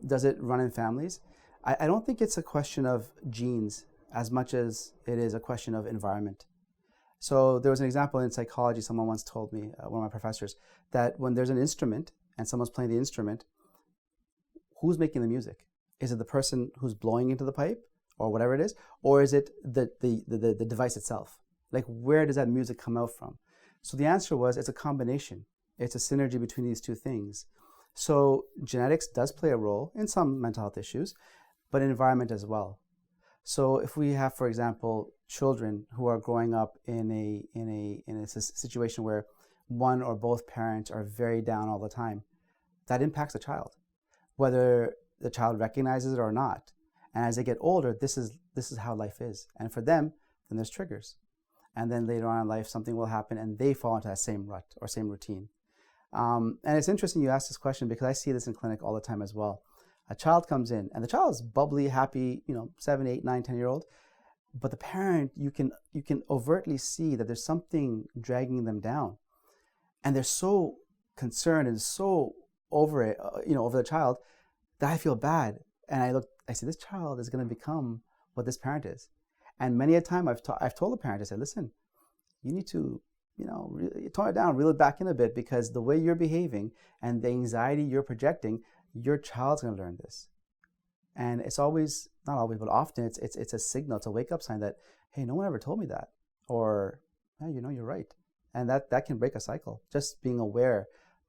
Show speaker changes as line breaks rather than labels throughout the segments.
Does it run in families? I don't think it's a question of genes as much as it is a question of environment. So there was an example in psychology, someone once told me, one of my professors, that when there's an instrument and someone's playing the instrument, who's making the music? Is it the person who's blowing into the pipe or whatever it is? Or is it the device itself? Like, where does that music come out from? So the answer was, it's a combination. It's a synergy between these two things. So genetics does play a role in some mental health issues, but environment as well. So if we have, for example, children who are growing up in a situation where one or both parents are very down all the time, that impacts the child, whether the child recognizes it or not. And as they get older, this is how life is. And for them, then there's triggers. And then later on in life, something will happen and they fall into that same rut or same routine. And it's interesting you ask this question because I see this in clinic all the time as well. A child comes in and the child is bubbly, happy, 7, 8, 9, 10-year-old. But the parent, you can overtly see that there's something dragging them down. And they're so concerned and so over it, over the child, that I feel bad. And I say, this child is going to become what this parent is. And many a time I've told the parent, I said, listen, you need to, really tone it down, reel it back in a bit, because the way you're behaving and the anxiety you're projecting, your child's going to learn this. And it's always, not always, but often it's a signal, it's a wake-up sign that, hey, no one ever told me that. Or, yeah, you're right. And that can break a cycle, just being aware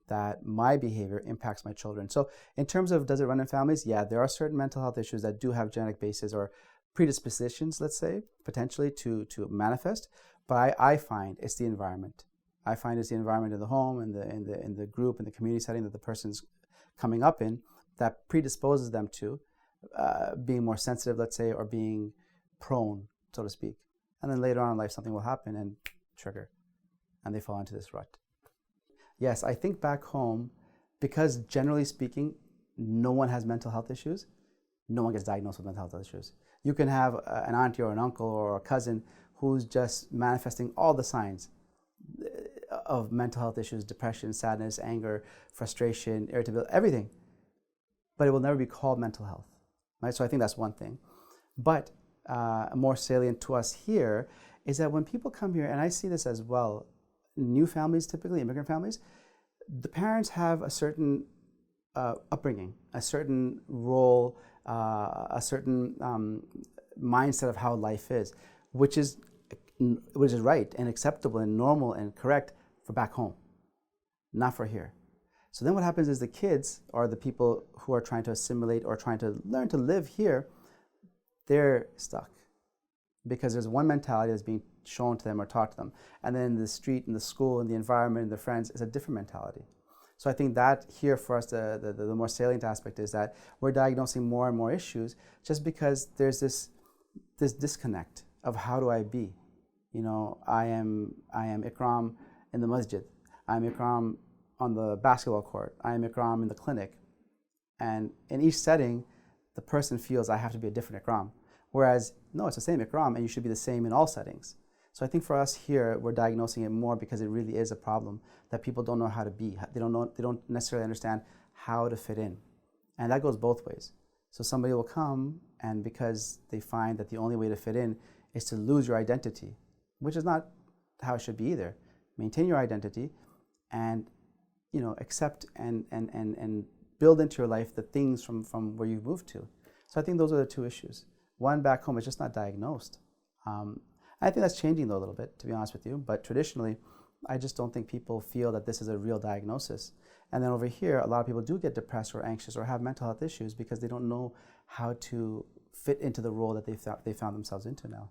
that my behavior impacts my children. So in terms of does it run in families? Yeah, there are certain mental health issues that do have genetic bases or predispositions, let's say, potentially to manifest. But I find it's the environment. I find it's the environment in the home, in the group, in the community setting that the person's coming up in that predisposes them to being more sensitive, let's say, or being prone, so to speak. And then later on in life, something will happen and trigger, and they fall into this rut. Yes, I think back home, because generally speaking, no one has mental health issues, no one gets diagnosed with mental health issues. You can have an auntie or an uncle or a cousin who's just manifesting all the signs of mental health issues: depression, sadness, anger, frustration, irritability, everything. But it will never be called mental health, right? So I think that's one thing. But more salient to us here is that when people come here, and I see this as well, new families, typically immigrant families, the parents have a certain upbringing, a certain role, a certain mindset of how life is, which is right and acceptable and normal and correct for back home, not for here. So then what happens is the kids, or the people who are trying to assimilate or trying to learn to live here, they're stuck because there's one mentality that's being shown to them or taught to them. And then the street and the school and the environment and the friends is a different mentality. So I think that here for us, the more salient aspect is that we're diagnosing more and more issues just because there's this disconnect of how do I be? I am Ikram in the masjid. I'm Ikram on the basketball court. I am Ikram in the clinic. And in each setting, the person feels I have to be a different Ikram. Whereas, no, it's the same Ikram and you should be the same in all settings. So I think for us here, we're diagnosing it more because it really is a problem that people don't know how to be. They don't necessarily understand how to fit in. And that goes both ways. So somebody will come, and because they find that the only way to fit in is to lose your identity, which is not how it should be either. Maintain your identity and accept and build into your life the things from where you've moved to. So I think those are the two issues. One, back home, is just not diagnosed. I think that's changing though a little bit, to be honest with you. But traditionally, I just don't think people feel that this is a real diagnosis. And then over here, a lot of people do get depressed or anxious or have mental health issues because they don't know how to fit into the role that they found themselves into now.